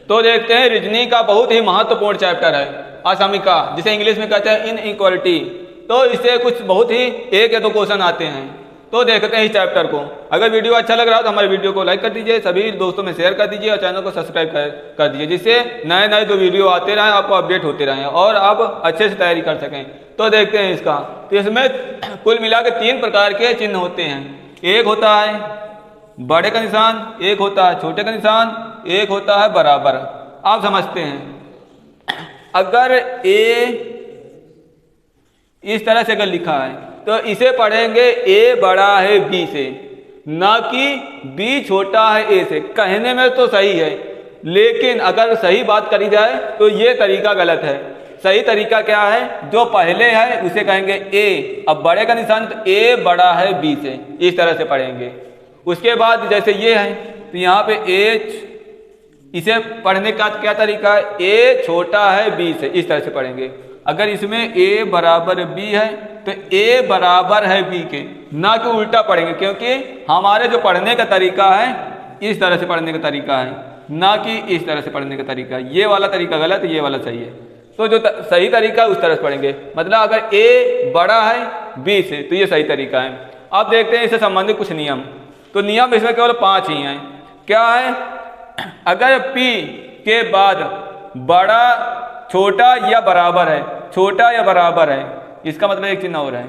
तो देखते हैं रीजनिंग का बहुत ही महत्वपूर्ण चैप्टर है असमीका, जिसे इंग्लिश में कहते हैं इनइक्वालिटी। तो इससे कुछ बहुत ही एक या दो क्वेश्चन आते हैं। तो देखते हैं इस चैप्टर को। अगर वीडियो अच्छा लग रहा हो तो हमारे वीडियो को लाइक कर दीजिए, सभी दोस्तों में शेयर कर दीजिए और चैनल को सब्सक्राइब कर दीजिए, जिससे नए नए जो वीडियो आते रहें आपको अपडेट होते रहें और आप अच्छे से तैयारी कर सकें। तो देखते हैं इसका। तो इसमें कुल मिला के 3 प्रकार के चिन्ह होते हैं। एक होता है बड़े का निशान, एक होता है छोटे का निशान, एक होता है बराबर। आप समझते हैं अगर ए इस तरह से अगर लिखा है तो इसे पढ़ेंगे ए बड़ा है बी से, ना कि बी छोटा है ए से। कहने में तो सही है, लेकिन अगर सही बात करी जाए तो ये तरीका गलत है। सही तरीका क्या है? जो पहले है उसे कहेंगे ए, अब बड़े का निशान तो ए बड़ा है बी से, इस तरह से पढ़ेंगे। उसके बाद जैसे ये है तो यहाँ पे एच, इसे पढ़ने का क्या तरीका है? ए छोटा है बी से, इस तरह से पढ़ेंगे। अगर इसमें ए बराबर बी है तो ए बराबर है बी के, ना कि उल्टा पढ़ेंगे, क्योंकि हमारे जो पढ़ने का तरीका है इस तरह से पढ़ने का तरीका है, ना कि इस तरह से पढ़ने का तरीका। ये वाला तरीका गलत है, ये वाला सही है। तो जो सही तरीका है उस तरह से पढ़ेंगे। मतलब अगर ए बड़ा है बी से तो ये सही तरीका है। अब देखते हैं इससे संबंधित कुछ नियम। तो नियम इसमें केवल 5 ही हैं। क्या है? अगर P के बाद बड़ा, छोटा या बराबर है, छोटा या बराबर है, इसका मतलब एक चिन्ह हो रहा है।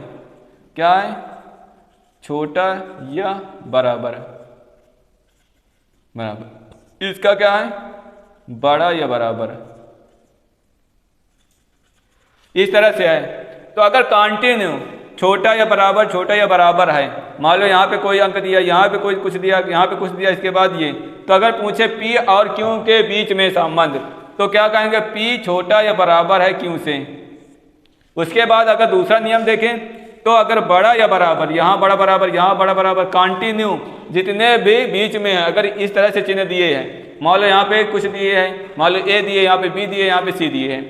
क्या है? छोटा या बराबर, बराबर। इसका क्या है? बड़ा या बराबर, इस तरह से है। तो अगर कंटिन्यू छोटा या बराबर है, मान लो यहाँ पे कोई अंक दिया, यहाँ पे कोई कुछ दिया, यहाँ पे कुछ दिया, इसके बाद ये, तो अगर पूछे P और Q के बीच में संबंध, तो क्या कहेंगे? P छोटा या बराबर है Q से। उसके बाद अगर दूसरा नियम देखें तो अगर बड़ा या बराबर, यहाँ बड़ा बराबर, यहाँ बड़ा बराबर, कंटिन्यू जितने भी बीच में है, अगर इस तरह से चिन्ह दिए हैं, मान लो यहाँ पे कुछ दिए हैं, मान लो A दिए, यहाँ पे B दिए, यहाँ पे C दिए हैं,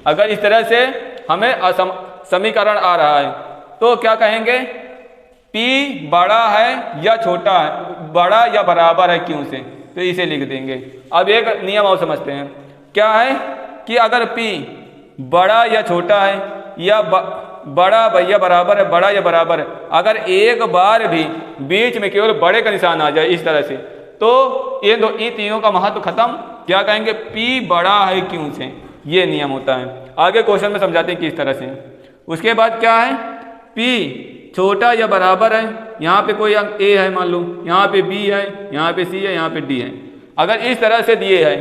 अगर इस तरह से हमें समीकरण आ रहा है तो क्या कहेंगे? P बड़ा है या छोटा है, बड़ा या बराबर है Q से, तो इसे लिख देंगे। अब एक नियम और समझते हैं। क्या है कि अगर P बड़ा या छोटा है या बड़ा या बराबर है, बड़ा या बराबर है, अगर एक बार भी बीच में केवल बड़े का निशान आ जाए इस तरह से, तो ये तीनों का महत्व खत्म। क्या कहेंगे? P बड़ा है Q से, ये नियम होता है। आगे क्वेश्चन में समझाते हैं किस तरह से। उसके बाद क्या है? P छोटा या बराबर है, यहाँ पे कोई अंक A है मान लो, यहाँ पे B है, यहाँ पे C है, यहाँ पे D है। अगर इस तरह से दिए है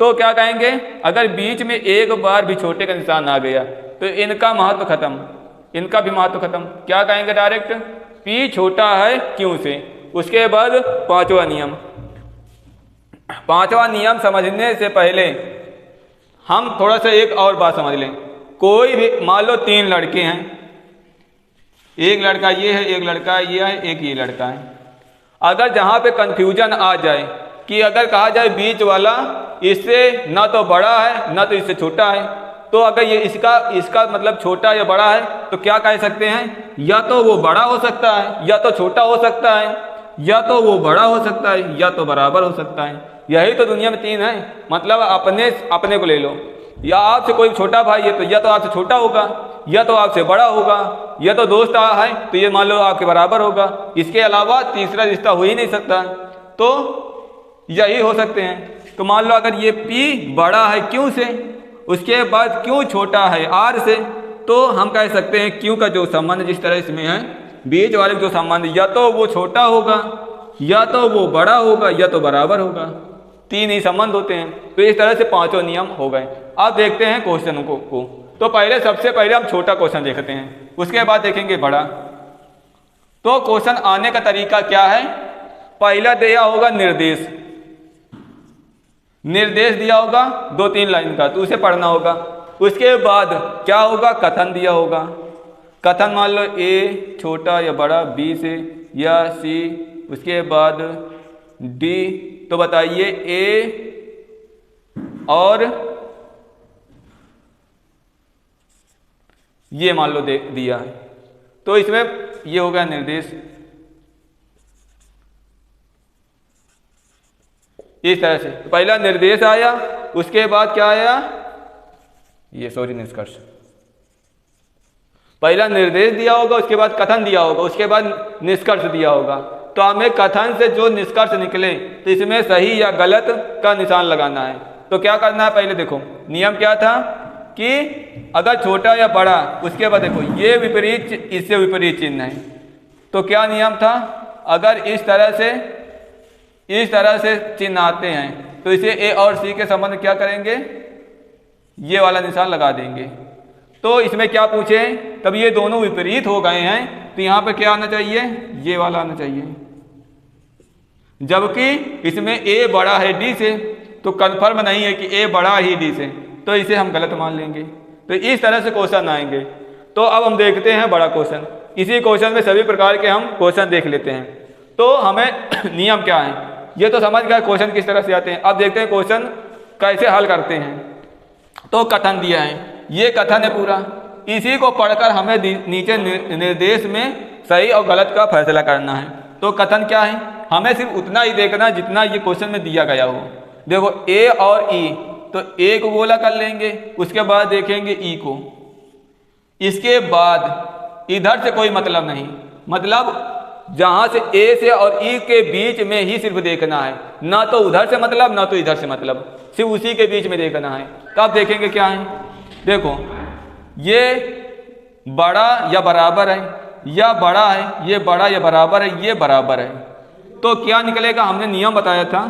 तो क्या कहेंगे? अगर बीच में एक बार भी छोटे का निशान आ गया तो इनका महत्व खत्म, इनका भी महत्व खत्म। क्या कहेंगे? डायरेक्ट P छोटा है Q से। उसके बाद 5वां नियम। 5वां नियम समझने से पहले हम थोड़ा सा एक और बात समझ लें। कोई भी मान लो 3 लड़के हैं, एक लड़का ये है, एक लड़का ये है, एक ये लड़का है। अगर जहाँ पे कंफ्यूजन आ जाए कि अगर कहा जाए बीच वाला इससे ना तो बड़ा है ना तो इससे छोटा है, तो अगर ये इसका मतलब छोटा या बड़ा है तो क्या कह सकते हैं? या तो वो बड़ा हो सकता है, या तो छोटा हो सकता है, या तो वो बड़ा हो सकता है, या तो बराबर हो सकता है। यही तो दुनिया में 3 है। मतलब अपने को ले लो, या आपसे कोई छोटा भाई है तो या तो आपसे छोटा होगा, या तो आपसे बड़ा होगा, या तो दोस्त है तो ये मान लो आपके बराबर होगा। इसके अलावा तीसरा रिश्ता हो ही नहीं सकता। तो यही हो सकते हैं। तो मान लो अगर ये P बड़ा है Q से, उसके बाद Q छोटा है R से, तो हम कह सकते हैं Q का जो संबंध जिस तरह इसमें है, बीच वाले जो संबंध, या तो वो छोटा होगा, या तो वो बड़ा होगा, या तो बराबर होगा। 3 ही संबंध होते हैं। तो इस तरह से 5 नियम हो गए। अब देखते हैं क्वेश्चन को। तो सबसे पहले हम छोटा क्वेश्चन देखते हैं, उसके बाद देखेंगे बड़ा। तो क्वेश्चन आने का तरीका क्या है? पहला दिया होगा निर्देश दिया होगा 2-3 लाइन का, तो उसे पढ़ना होगा। उसके बाद क्या होगा? कथन दिया होगा। कथन मान लो A छोटा या बड़ा B से या C, उसके बाद D। तो बताइए A और ये मान लो दिया है, तो इसमें ये हो गया निर्देश। इस तरह से। तो पहला निर्देश आया, उसके बाद क्या आया, ये सॉरी निष्कर्ष। पहला निर्देश दिया होगा, उसके बाद कथन दिया होगा, उसके बाद निष्कर्ष दिया होगा। तो हमें कथन से जो निष्कर्ष निकले तो इसमें सही या गलत का निशान लगाना है। तो क्या करना है, पहले देखो नियम क्या था कि अगर छोटा या बड़ा, उसके बाद देखो ये विपरीत, इससे विपरीत चिन्ह है। तो क्या नियम था, अगर इस तरह से चिन्ह आते हैं तो इसे ए और सी के संबंध क्या करेंगे, ये वाला निशान लगा देंगे। तो इसमें क्या पूछे, तब ये दोनों विपरीत हो गए हैं तो यहाँ पे क्या आना चाहिए, ये वाला आना चाहिए। जबकि इसमें ए बड़ा है डी से, तो कन्फर्म नहीं है कि ए बड़ा ही डी से, तो इसे हम गलत मान लेंगे। तो इस तरह से क्वेश्चन आएंगे। तो अब हम देखते हैं बड़ा क्वेश्चन। इसी क्वेश्चन में सभी प्रकार के हम क्वेश्चन देख लेते हैं। तो हमें नियम क्या है ये तो समझ गया, क्वेश्चन किस तरह से आते हैं। अब देखते हैं क्वेश्चन कैसे हल करते हैं। तो कथन दिया है, ये कथन है पूरा, इसी को पढ़कर हमें नीचे निर्देश में सही और गलत का फैसला करना है। तो कथन क्या है, हमें सिर्फ उतना ही देखना जितना ये क्वेश्चन में दिया गया हो। देखो ए और ई, तो ए को गोला कर लेंगे, उसके बाद देखेंगे ई को, इसके बाद इधर से कोई मतलब नहीं, मतलब जहां से ए से और ई के बीच में ही सिर्फ देखना है, ना तो उधर से मतलब ना तो इधर से मतलब, सिर्फ उसी के बीच में देखना है। तो आप देखेंगे क्या है, देखो ये बड़ा या बराबर है, या बड़ा है, ये बड़ा या बराबर है, ये बराबर है। तो क्या निकलेगा, हमने नियम बताया था,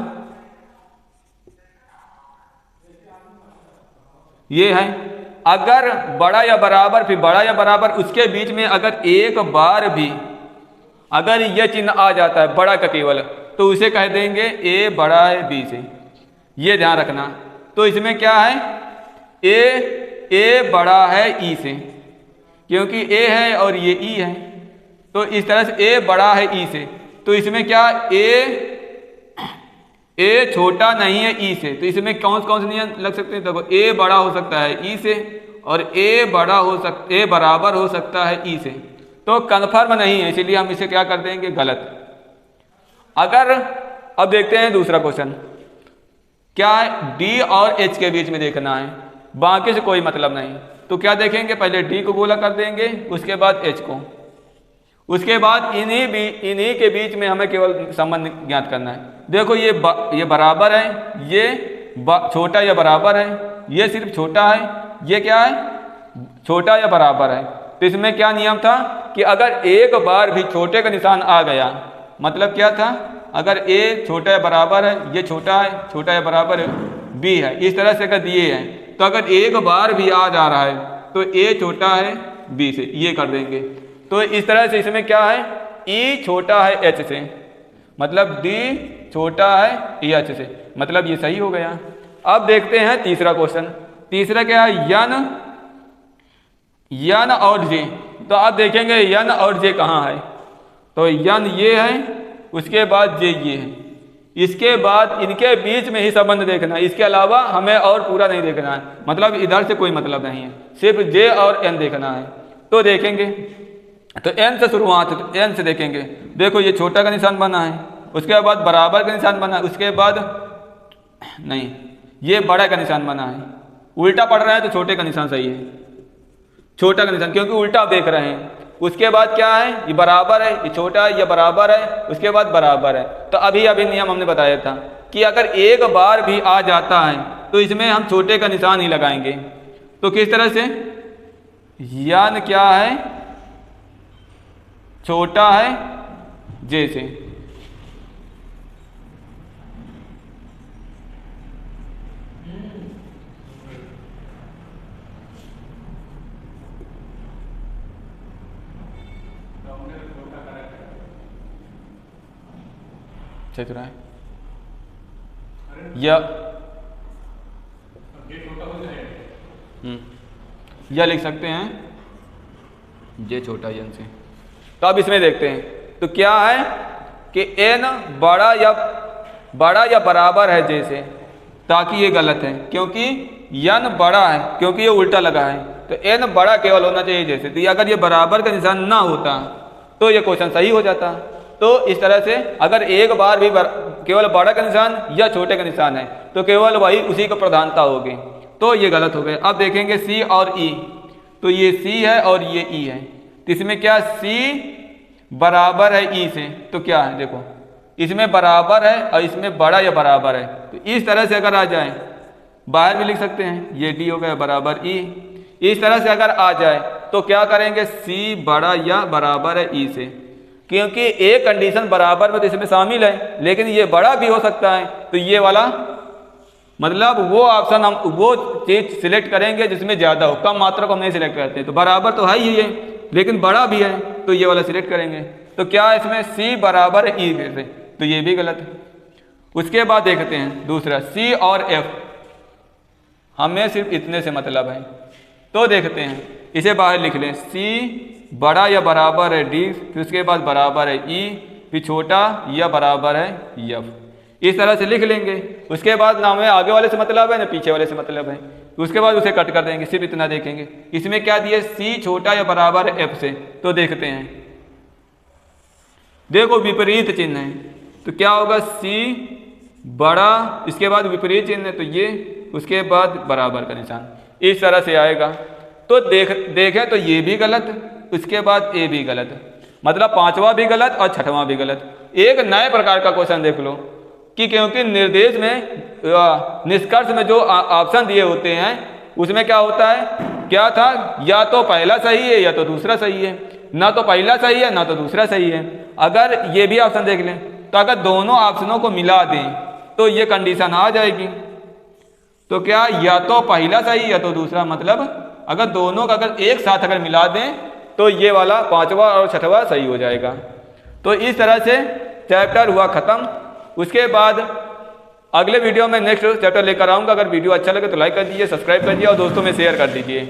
ये है अगर बड़ा या बराबर, फिर बड़ा या बराबर, उसके बीच में अगर एक बार भी अगर यह चिन्ह आ जाता है बड़ा का केवल, तो उसे कह देंगे ए बड़ा है बी से, ये ध्यान रखना। तो इसमें क्या है, ए बड़ा है ई से, क्योंकि ए है और ये ई है। तो इस तरह से ए बड़ा है ई से, तो इसमें क्या, ए छोटा नहीं है ई से। तो इसमें कौन से नियम लग सकते हैं, देखो ए बड़ा हो सकता है ई से, और ए बराबर हो सकता है ई से। तो कन्फर्म नहीं है, इसीलिए हम इसे क्या कर देंगे, गलत। अगर अब देखते हैं दूसरा क्वेश्चन, क्या है, डी और एच के बीच में देखना है, बाकी से कोई मतलब नहीं। तो क्या देखेंगे, पहले डी को गोला कर देंगे, उसके बाद एच को, उसके बाद इन्हीं के बीच में हमें केवल संबंध ज्ञात करना है। देखो ये बराबर है, ये छोटा या बराबर है, ये सिर्फ छोटा है, ये क्या है, छोटा या बराबर है। तो इसमें क्या नियम था कि अगर एक बार भी छोटे का निशान आ गया, मतलब क्या था, अगर ए छोटा या बराबर है, ये छोटा है, छोटा या बराबर है, बी है, इस तरह से अगर दिए हैं, तो अगर एक बार भी आ जा रहा है तो ए छोटा है बी से, ये कर देंगे। तो इस तरह से इसमें क्या है, ई छोटा है एच से, मतलब डी छोटा है ई एच से, मतलब ये सही हो गया। अब देखते हैं तीसरा क्वेश्चन। तीसरा क्या है, यन और जे। तो आप देखेंगे यन और जे कहाँ है, तो यन ये है, उसके बाद जे ये है, इसके बाद इनके बीच में ही संबंध देखना है, इसके अलावा हमें और पूरा नहीं देखना है, मतलब इधर से कोई मतलब नहीं है, सिर्फ जे और एन देखना है। तो देखेंगे, तो एन से शुरुआत, तो एन से देखेंगे, देखो ये छोटा का निशान बना है, उसके बाद बराबर का निशान बना है, उसके बाद नहीं, ये बड़ा का निशान बना है। उल्टा पढ़ रहा है तो छोटे का निशान सही है, छोटा का निशान, क्योंकि उल्टा देख रहे हैं। उसके बाद क्या है, ये बराबर है, ये छोटा है, ये बराबर है, उसके बाद बराबर है। तो अभी नियम हमने बताया था कि अगर एक बार भी आ जाता है तो इसमें हम छोटे का निशान ही लगाएंगे। तो किस तरह से, यन क्या है, छोटा है जे से, चल रहा है या लिख सकते हैं जे छोटा यन से। तो अब इसमें देखते हैं, तो क्या है कि एन बड़ा या बराबर है जे से, ताकि ये गलत है, क्योंकि यन बड़ा है, क्योंकि ये उल्टा लगा है, तो एन बड़ा केवल होना चाहिए जैसे। तो अगर ये बराबर का निशान ना होता तो ये क्वेश्चन सही हो जाता। तो इस तरह से अगर एक बार भी केवल बड़ा का निशान या छोटे का निशान है तो केवल वही उसी को प्रधानता होगी, तो ये गलत हो गए। अब देखेंगे सी और ई, तो ये सी है और ये ई है, तो इसमें क्या सी बराबर है ई से, तो क्या है देखो इसमें बराबर है और इसमें बड़ा या बराबर है, तो इस तरह से अगर आ जाए बाहर भी लिख सकते हैं, ये डी हो गया बराबर ई। इस तरह से अगर आ जाए तो क्या करेंगे, सी बड़ा या बराबर है ई से, क्योंकि एक कंडीशन बराबर में तो इसमें शामिल है लेकिन ये बड़ा भी हो सकता है, तो ये वाला मतलब वो ऑप्शन हम वो चीज सिलेक्ट करेंगे जिसमें ज़्यादा हो, कम मात्रा को हम नहीं सिलेक्ट करते। तो बराबर तो है ही है लेकिन बड़ा भी है, तो ये वाला सिलेक्ट करेंगे। तो क्या इसमें सी बराबर है ई से, तो ये भी गलत है। उसके बाद देखते हैं दूसरा सी और एफ, हमें सिर्फ इतने से मतलब है, तो देखते हैं इसे बाहर लिख लें, सी बड़ा या बराबर है डी, फिर उसके बाद बराबर है ई, फिर छोटा या बराबर है एफ, इस तरह से लिख लेंगे। उसके बाद ना हमें आगे वाले से मतलब है ना पीछे वाले से मतलब है, उसके बाद उसे कट कर देंगे, सिर्फ इतना देखेंगे। इसमें क्या दिए, सी छोटा या बराबर है एफ से, तो देखते हैं देखो विपरीत चिन्ह है, तो क्या होगा सी बड़ा, इसके बाद विपरीत चिन्ह है तो ये, उसके बाद बराबर का निशान, इस तरह से आएगा। तो देखें तो ये भी गलत, उसके बाद ए भी गलत, मतलब पांचवा भी गलत और छठवां भी गलत। एक नए प्रकार का क्वेश्चन देख लो कि क्योंकि निर्देश में निष्कर्ष में जो ऑप्शन दिए होते हैं उसमें क्या होता है, क्या था, या तो पहला सही है या तो दूसरा सही है, ना तो पहला सही है ना तो दूसरा सही है। अगर ये भी ऑप्शन देख लें तो अगर दोनों ऑप्शनों को मिला दें तो ये कंडीशन आ जाएगी, तो क्या या तो पहला सही या तो दूसरा, मतलब अगर दोनों का अगर एक साथ अगर मिला दें तो ये वाला पांचवा और छठवां सही हो जाएगा। तो इस तरह से चैप्टर हुआ खत्म। उसके बाद अगले वीडियो में नेक्स्ट चैप्टर लेकर आऊँगा। अगर वीडियो अच्छा लगे तो लाइक कर दीजिए, सब्सक्राइब कर दीजिए और दोस्तों में शेयर कर दीजिए।